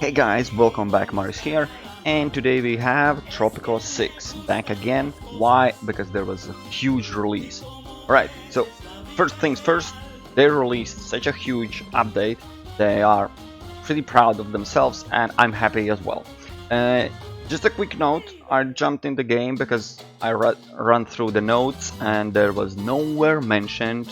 Hey guys, welcome back, Maris here, and today we have Tropico 6 back again. Why? Because there was a huge release. Alright, so first things first, they released such a huge update. They are pretty proud of themselves, and I'm happy as well. Just a quick note, I jumped in the game because I run through the notes and there was nowhere mentioned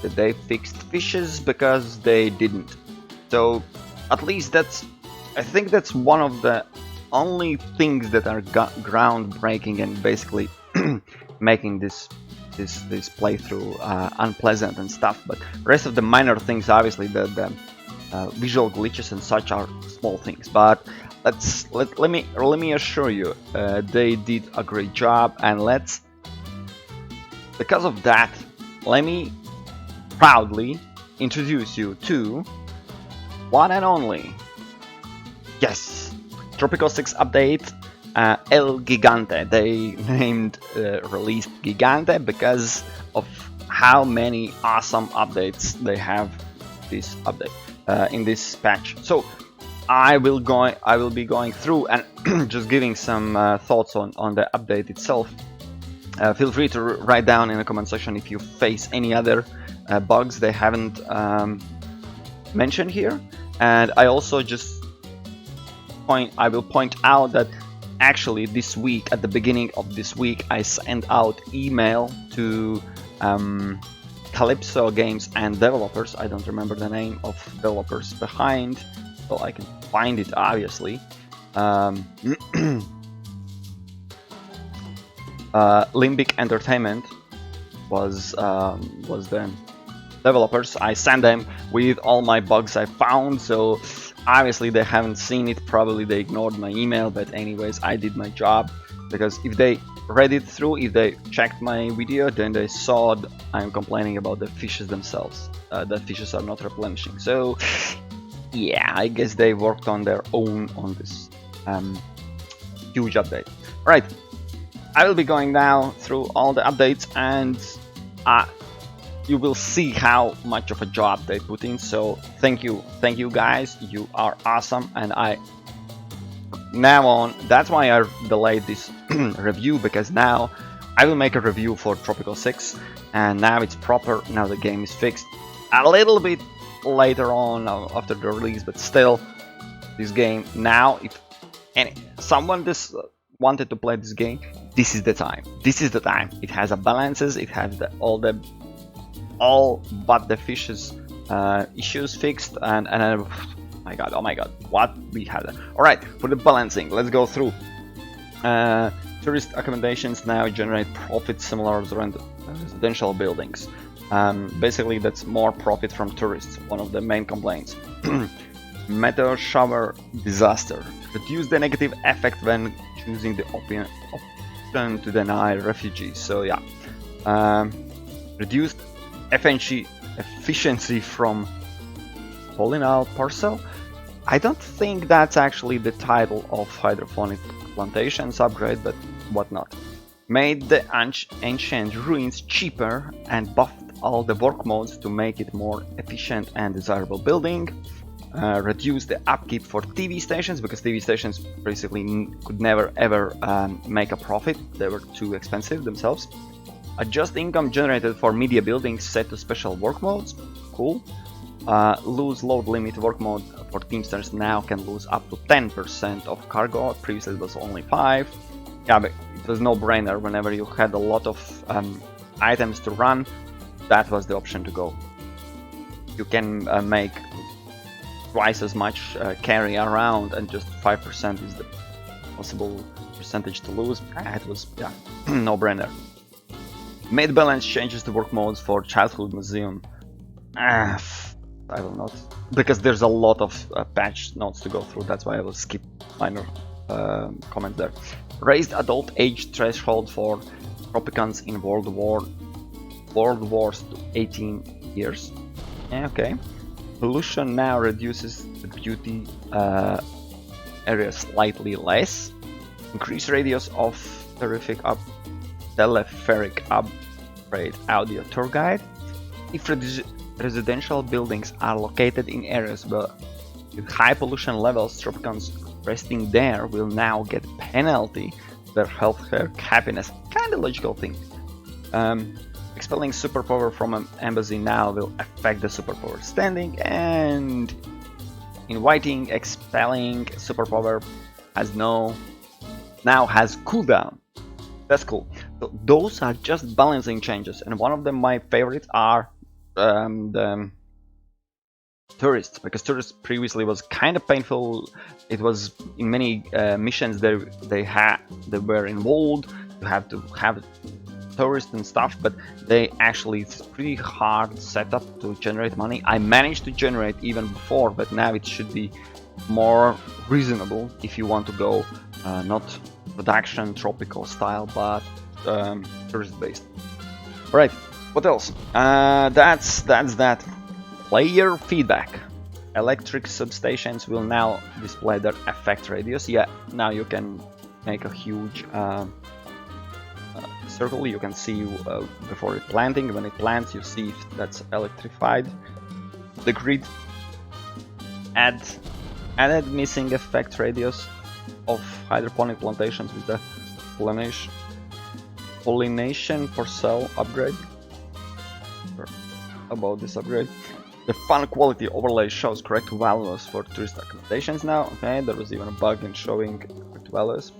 that they fixed fishes because they didn't. So at least I think that's one of the only things that are groundbreaking and basically making this playthrough unpleasant and stuff. But rest of the minor things, obviously the visual glitches and such, are small things. But let me assure you, they did a great job, and because of that, let me proudly introduce you to one and only. Yes, Tropico 6 update, El Gigante. They released Gigante because of how many awesome updates they have this update in this patch. So I will be going through and just giving some thoughts on the update itself. Feel free to write down in the comment section if you face any other bugs they haven't mentioned here, and I also I will point out that actually this week, at the beginning of this week, I sent out email to Calypso Games and developers. I don't remember the name of developers behind, so I can find it obviously. Limbic Entertainment was the developers. I sent them with all my bugs I found, so obviously they haven't seen it, probably they ignored my email, but anyways, I did my job, because if they read it through, if they checked my video, then they saw I'm complaining about the fishes themselves, that fishes are not replenishing. So yeah, I guess they worked on their own on this huge update. Right, I will be going now through all the updates, and you will see how much of a job they put in. So thank you guys, you are awesome. And that's why I delayed this review, because now I will make a review for Tropico 6, and now it's proper. Now the game is fixed a little bit later on after the release, but still, this game now, if someone wanted to play this game, this is the time. It has a balances, it has all but the fishes issues fixed, and oh my god, what we had. All right, for the balancing, let's go through. Tourist accommodations now generate profit similar to residential buildings. Basically, that's more profit from tourists, one of the main complaints. Meteor shower disaster. Reduce the negative effect when choosing the option to deny refugees. So yeah, reduced efficiency from pollinator parcel. I don't think that's actually the title of hydroponic plantations upgrade, but whatnot. Made the ancient ruins cheaper and buffed all the work modes to make it more efficient and desirable building. Reduce the upkeep for TV stations, because TV stations basically could never ever make a profit. They were too expensive themselves. Adjust income generated for media buildings set to special work modes. Cool. Lose load limit work mode for Teamsters now can lose up to 10% of cargo. Previously it was only 5%. Yeah, but it was no brainer. Whenever you had a lot of items to run, that was the option to go. You can make twice as much carry around, and just 5% is the possible percentage to lose. It was, yeah, no brainer. Made balance changes to work modes for Childhood Museum. I will not, because there's a lot of patch notes to go through. That's why I will skip minor comments there. Raised adult age threshold for Tropicans in World Wars to 18 years. Okay. Pollution now reduces the beauty area slightly less. Increase radius of telepheric upgrade audio tour guide. If residential buildings are located in areas With high pollution levels, Tropicons resting there will now get penalty to their healthcare happiness. Kind of logical thing. Expelling superpower from an embassy now will affect the superpower standing, and inviting expelling superpower now has cooldown. That's cool. So those are just balancing changes, and one of them, my favorites, are the tourists, because tourists previously was kind of painful. It was in many missions they were involved. You have to have tourists and stuff, but it's pretty hard setup to generate money. I managed to generate even before, but now it should be more reasonable if you want to go not production Tropico style, but tourist based. All right, what else? That's that. Player feedback. Electric substations will now display their effect radius. Yeah, now you can make a huge circle. You can see before it planting. When it plants, you see if that's electrified. The grid added missing effect radius of hydroponic plantations with the pollination per cell upgrade. About this upgrade. The fun quality overlay shows correct values for tourist accommodations now. Okay, there was even a bug in showing correct values.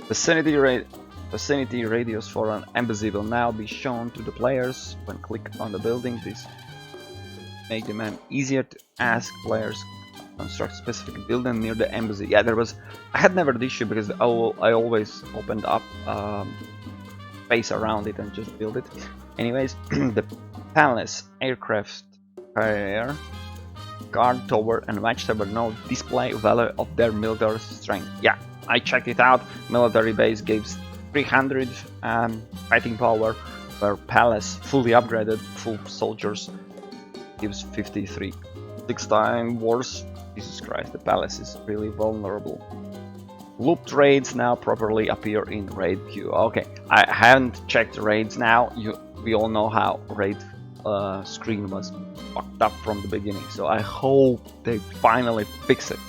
Vicinity radius for an embassy will now be shown to the players when click on the building. This make the man easier to ask players to construct specific building near the embassy. Yeah, I had never the issue because I always opened up space around it and just build it. Anyways, the palace, aircraft carrier, guard tower, and watchtower now display value of their military strength. Yeah, I checked it out. Military base gives 300 fighting power, where palace fully upgraded full soldiers gives 53. 6 times worse. Jesus Christ, the palace is really vulnerable. Looped raids now properly appear in raid queue. Okay, I haven't checked raids now. We all know how raid screen was fucked up from the beginning, so I hope they finally fix it.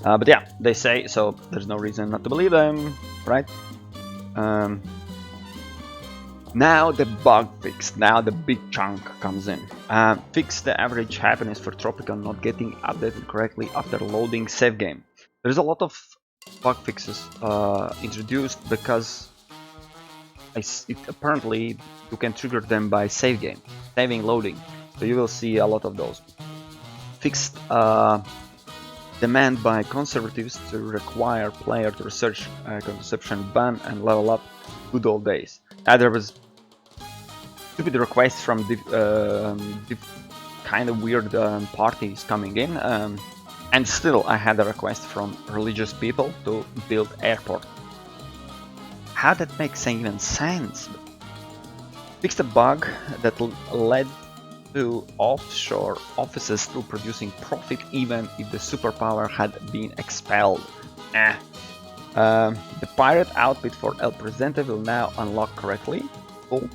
But yeah, they say so. There's no reason not to believe them, right? Now the bug fix. Now the big chunk comes in. Fix the average happiness for Tropico not getting updated correctly after loading save game. There's a lot of bug fixes introduced because apparently you can trigger them by saving loading. So you will see a lot of those. Fixed demand by conservatives to require player to research contraception ban and level up good old days. There was stupid requests from kind of weird parties coming in, and still I had a request from religious people to build airport. How that makes even sense? Fixed a bug that led to offshore offices still producing profit even if the superpower had been expelled. The pirate outfit for El Presidente will now unlock correctly. Cool.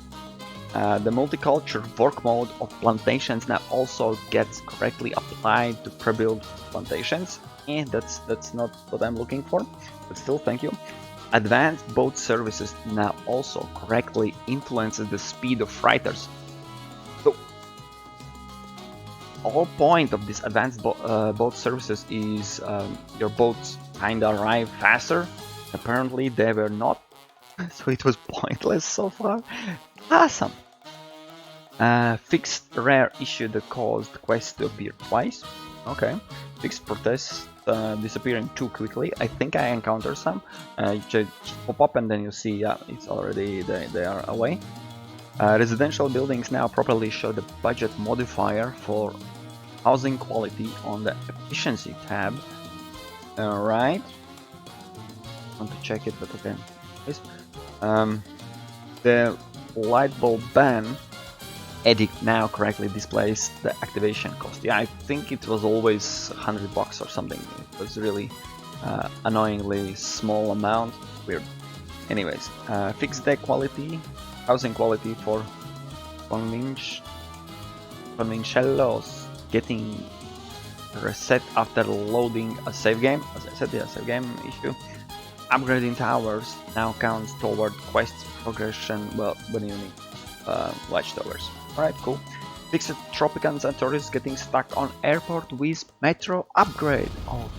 The multicultural work mode of plantations now also gets correctly applied to pre-built plantations. That's not what I'm looking for, but still, thank you. Advanced boat services now also correctly influences the speed of freighters. So, whole point of this advanced boat services is your boats kinda arrive faster. Apparently they were not, so it was pointless so far. Awesome. Fixed rare issue that caused quests to appear twice. Okay. Fixed protests disappearing too quickly. I think I encountered some. Just pop up and then you see, yeah, it's already they are away. Residential buildings now properly show the budget modifier for housing quality on the efficiency tab. Alright. Want to check it, but okay. The light bulb ban edict now correctly displays the activation cost. Yeah, I think it was always $100 or something. It was really annoyingly small amount. Weird. Anyways, fix the quality, housing quality for convencellos getting reset after loading a save game. As I said, yeah, save game issue. Upgrading towers now counts toward quest progression. Well, what do you mean? Watchtowers. Alright, cool. Fixed Tropicans and tourists getting stuck on airport with metro upgrade. Oh,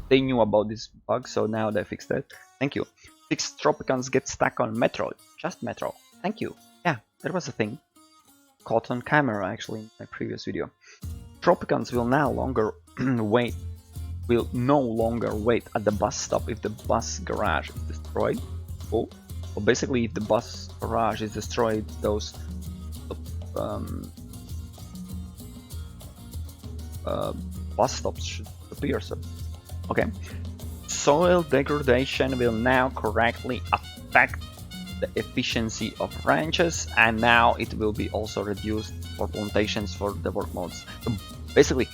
they knew about this bug, so now they fixed it. Thank you. Fixed Tropicans get stuck on metro. Just metro. Thank you. Yeah, that was a thing. Caught on camera actually in my previous video. Tropicans will no longer wait at the bus stop if the bus garage is destroyed. Cool. Well, basically, if the bus garage is destroyed, those bus stops should appear. So, okay. Soil degradation will now correctly affect the efficiency of ranches, and now it will be also reduced for plantations for the work modes. So basically,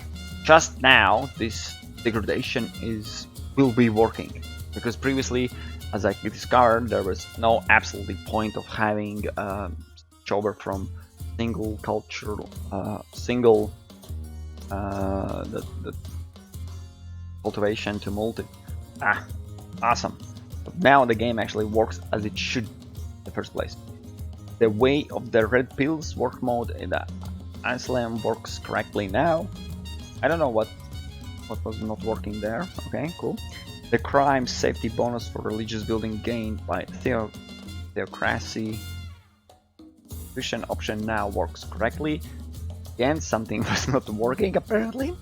just now this degradation will be working, because previously, as I discovered, there was no absolutely point of having switchover from single cultural the cultivation to multi. Awesome. But now the game actually works as it should in the first place. The way of the red pills work mode in the Islam works correctly now. I don't know what was not working there. Okay, cool. The crime safety bonus for religious building gained by theocracy fusion option now works correctly. Again, something was not working apparently.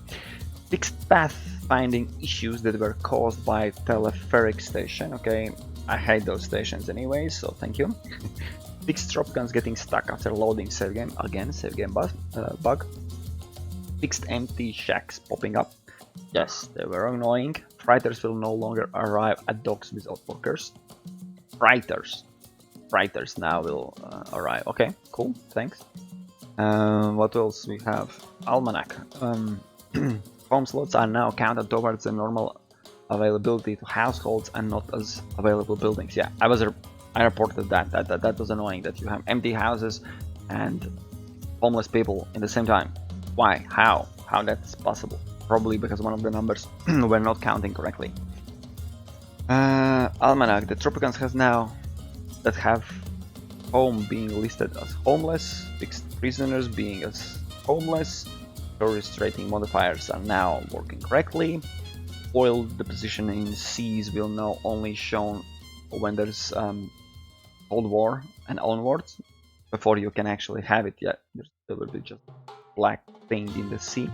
Fixed path finding issues that were caused by telepheric station. Okay, I hate those stations anyway, so thank you. Fixed Tropicans getting stuck after loading save game. Again, save game bug. Fixed empty shacks popping up. Yes, they were annoying. Freighters will no longer arrive at docks without workers. Freighters now will arrive. Okay, cool, thanks. What else we have? Almanac. Home slots are now counted towards the normal availability to households and not as available buildings. Yeah, I reported that was annoying, that you have empty houses and homeless people in the same time. Why? How that's possible? Probably because one of the numbers were not counting correctly. Almanac. The Tropicans that have home being listed as homeless, fixed prisoners being as homeless. Tourist rating modifiers are now working correctly. Oil deposition in seas will now only shown when there's Cold War and onwards. Before you can actually have it yet, there will be just black paint in the sea.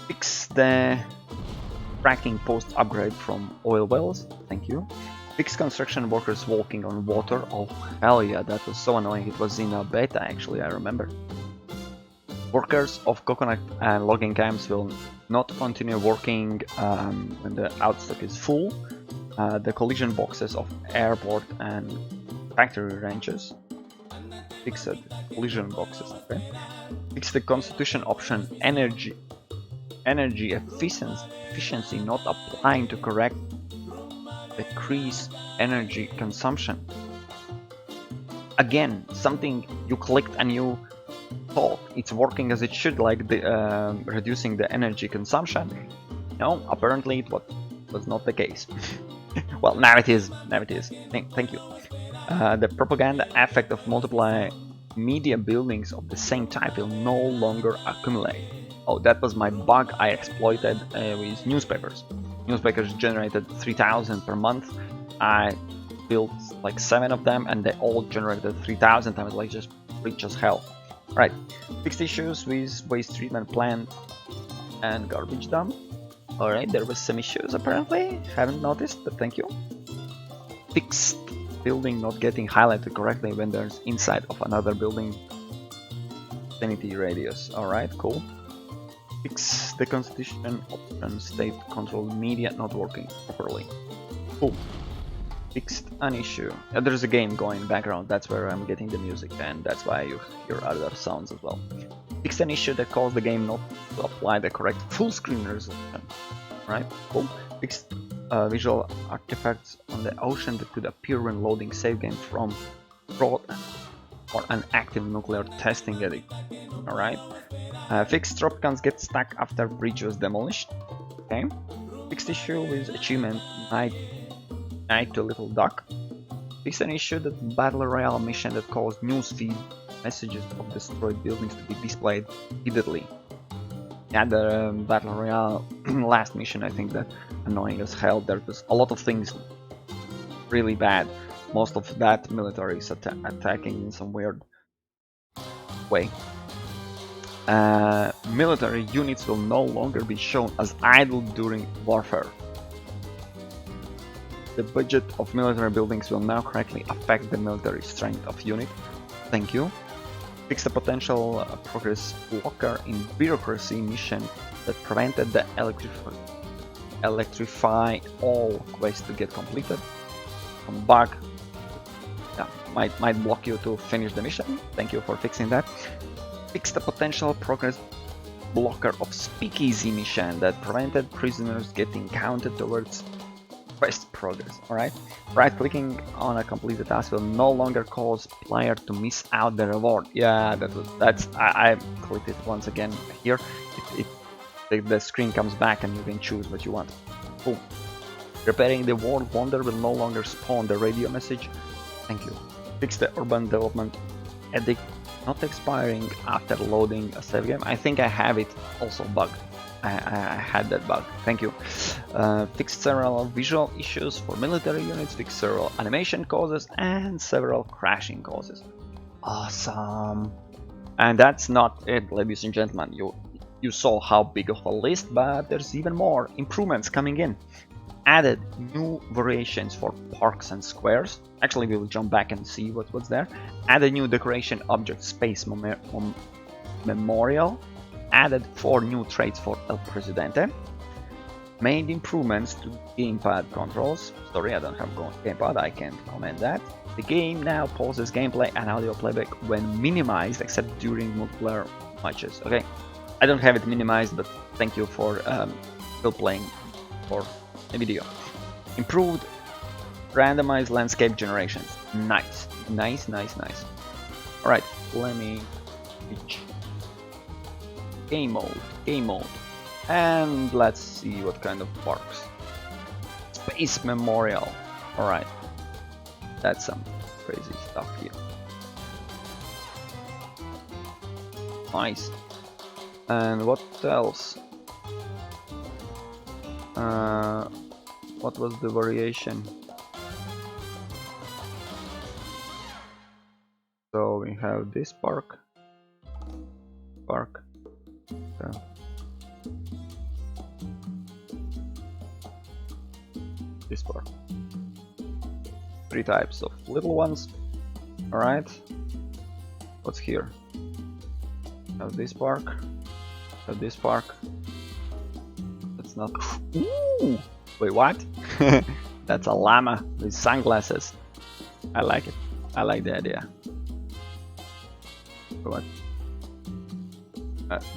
Fix the fracking post upgrade from oil wells. Thank you. Fix construction workers walking on water. Oh hell yeah, that was so annoying. It was in a beta actually, I remember. Workers of coconut and logging camps will not continue working when the outstock is full. The collision boxes of airport and factory ranches. Fix the collision boxes. Okay. Fix the constitution option energy efficiency not applying to correct decrease energy consumption. Again, something you clicked and you thought it's working as it should, like reducing the energy consumption. No, apparently it was not the case. Well, now it is. Thank you. The propaganda effect of multiply media buildings of the same type will no longer accumulate. Oh, that was my bug I exploited with newspapers. Newspapers generated 3,000 per month. I built like 7 of them and they all generated 3,000 times, like just rich as hell. Right, fixed issues with waste treatment plant and garbage dump. Alright, there was some issues apparently, haven't noticed, but thank you. Fixed building not getting highlighted correctly when there's inside of another building vicinity radius. Alright, cool. Fix the constitution option state control media not working properly. Cool. Fixed an issue. There's a game going in the background, that's where I'm getting the music, and that's why you hear other sounds as well. Fixed an issue that caused the game not to apply the correct full screen resolution. Right, cool. Fixed visual artifacts on the ocean that could appear when loading save game from fraud or an active nuclear testing edit. Alright. Fixed Tropicans get stuck after bridge was demolished. Okay. Fixed issue with achievement Night to Little Duck. Fixed an issue that Battle Royale mission that caused newsfeed messages of destroyed buildings to be displayed repeatedly. Yeah, the Battle Royale last mission, I think that annoying as hell. There was a lot of things really bad. Most of that military is attacking in some weird way. Military units will no longer be shown as idle during warfare. The budget of military buildings will now correctly affect the military strength of unit. Thank you. Fix the potential progress blocker in bureaucracy mission that prevented the electrify all quest to get completed. Some bug might block you to finish the mission. Thank you for fixing that. Fix the potential progress blocker of speakeasy mission that prevented prisoners getting counted towards quest progress. Alright, right clicking on a completed task will no longer cause player to miss out the reward. Yeah, I clicked it once again here. The screen comes back and you can choose what you want. Boom. Repairing the world wonder will no longer spawn the radio message. Thank you. Fix the urban development edict not expiring after loading a save game. I think I have it also bugged. I had that bug. Thank you. Fixed several visual issues for military units, fixed several animation causes, and several crashing causes. Awesome. And that's not it, ladies and gentlemen. You saw how big of a list, but there's even more improvements coming in. Added new variations for parks and squares. Actually, we will jump back and see what's there. Added new decoration object space memorial. Added 4 new traits for El Presidente. Made improvements to gamepad controls. Sorry, I don't have gamepad, I can't comment that. The game now pauses gameplay and audio playback when minimized, except during multiplayer matches. Okay, I don't have it minimized, but thank you for still playing for the video. Improved randomized landscape generations. Nice. Alright, let me switch. Game mode. And let's see what kind of parks. Space Memorial. Alright. That's some crazy stuff here. Nice. And what else? What was the variation? So we have this park. Okay. This park. 3 types of little ones. Alright. What's here? Have this park. Have this park. That's not. Ooh! Wait, what? That's a llama with sunglasses. I like it. I like the idea. What?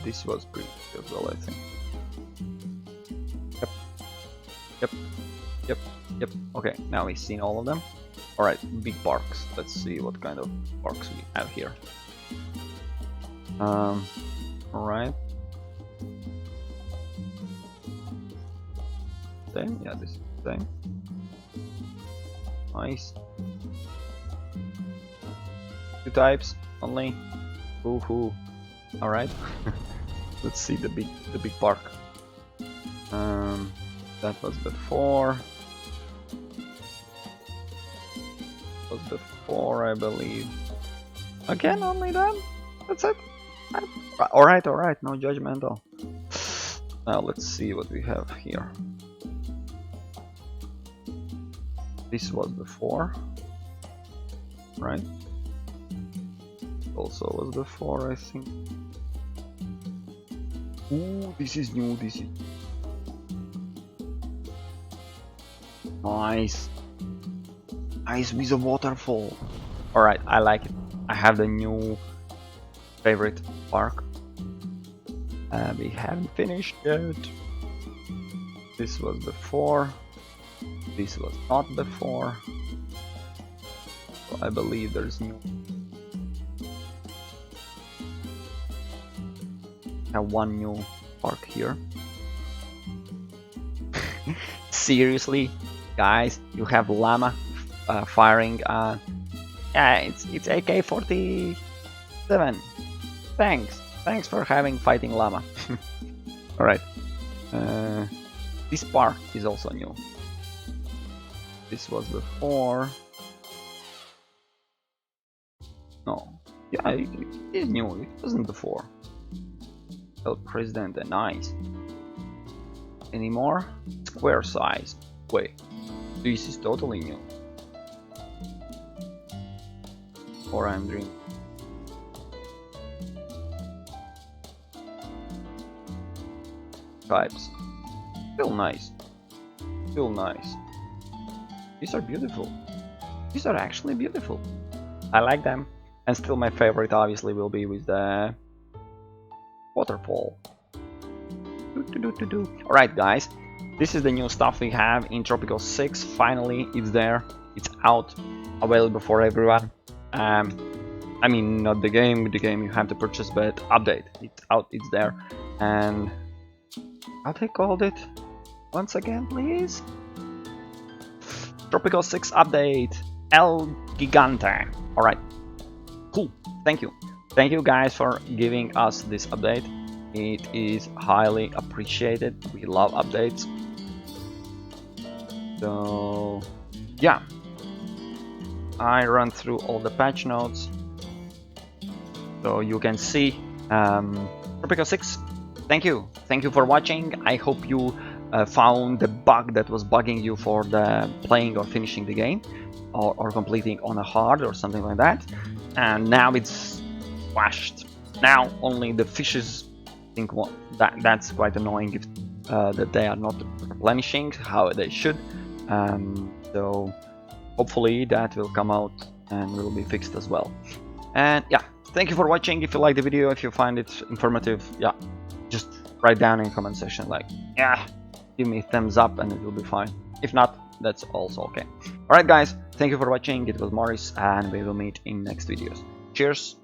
This was pretty as well, I think. Yep. Okay, now we've seen all of them. Alright, big parks. Let's see what kind of parks we have here. Alright. Same? Yeah, this is the same. Nice. 2 types only. Woohoo. Alright. Let's see the big park. That was before. I believe. Again, only that? That's it? Alright, no judgmental. Now let's see what we have here. This was before, right? Also was before, I think. Ooh, this is new. This is nice. Nice with a waterfall. Alright, I like it. I have the new favorite park. We haven't finished yet. This was before. This was not before. So I believe there's new. have one new park here. Seriously, guys, you have llama firing. Yeah, it's AK-47. Thanks for having fighting llama. All right. This park is also new. This was before. No, yeah, it is new. It wasn't before. El Presidente, nice. Any more? Square size. Wait, this is totally new. Or I'm dreaming. Types. Still nice. Still nice. These are beautiful. These are actually beautiful. I like them. And still my favorite obviously will be with the waterfall. Alright guys, this is the new stuff we have in Tropico 6. Finally, it's there. It's out. Available for everyone. I mean, not the game. The game you have to purchase, but update. It's out, it's there. And how they called it? Once again, please. Tropico 6 update. El Gigante. Alright. Cool. Thank you. Thank you guys for giving us this update. It is highly appreciated. We love updates. So yeah, I run through all the patch notes so you can see Tropico 6. Thank you for watching. I hope you found the bug that was bugging you for the playing or finishing the game, or completing on a hard or something like that, and now it's squashed. Now only the fishes, I think that's quite annoying if that they are not replenishing how they should. So hopefully that will come out and will be fixed as well. And yeah, thank you for watching. If you like the video, if you find it informative, yeah, just write down in comment section like, yeah, give me a thumbs up and it will be fine. If not, that's also okay. Alright guys, thank you for watching. It was Morris and we will meet in next videos. Cheers.